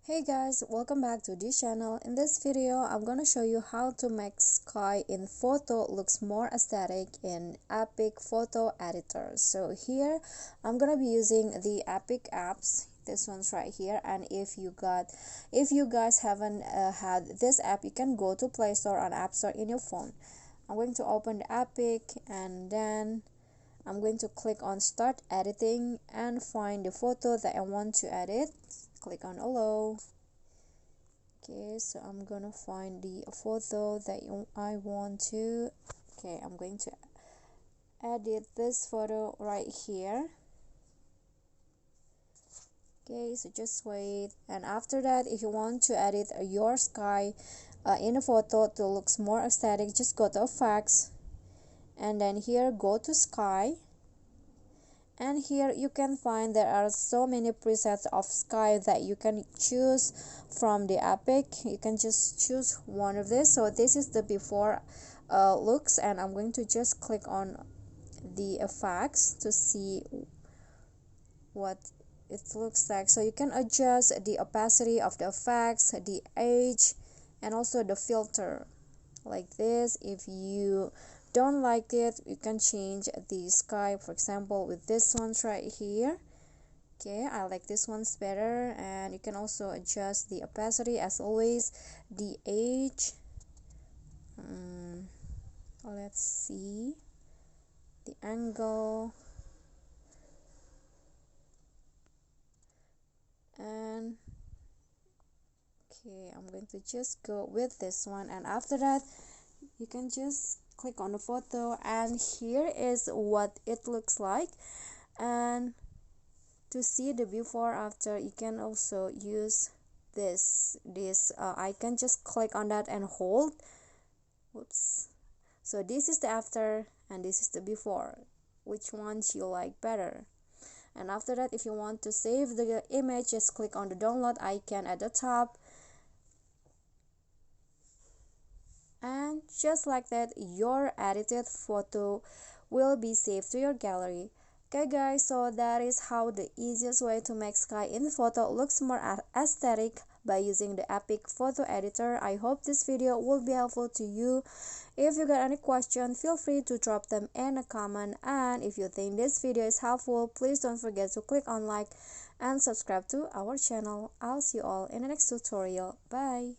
Hey guys, welcome back to this channel. In this video, I'm gonna show you how to make sky in photo looks more aesthetic in EPIK Photo Editor. So here, I'm gonna be using the EPIK apps. This one's right here, and if you guys haven't had this app, you can go to Play Store or App Store in your phone. I'm going to open the EPIK, and then I'm going to click on Start Editing and find the photo that I want to edit. Click on Allow. Okay, so I'm gonna find the photo that I want to. Okay, I'm going to edit this photo right here. Okay, so just wait, and after that, if you want to edit your sky in a photo to looks more aesthetic, just go to Effects, and then here go to Sky. And here you can find there are so many presets of sky that you can choose from the EPIK. You can just choose one of this. So this is the before looks, and I'm going to just click on the effects to see what it looks like. So you can adjust the opacity of the effects, the age, and also the filter like this. If you don't like it, you can change the sky, for example with this one's right here. Okay, I like this one's better, and you can also adjust the opacity as always, the age. Let's see the angle, and okay, I'm going to just go with this one, and after that you can just click on the photo, and here is what it looks like. And to see the before after, you can also use this icon. Just click on that and hold. Whoops. So this is the after and this is the before. Which ones you like better? And after that, if you want to save the image, just click on the download icon at the top. And just like that, your edited photo will be saved to your gallery. Okay guys, so that is how the easiest way to make sky in photo looks more aesthetic by using the EPIK Photo Editor. I hope this video will be helpful to you. If you got any question, feel free to drop them in a comment, and if you think this video is helpful, please don't forget to click on like and subscribe to our channel. I'll see you all in the next tutorial. Bye.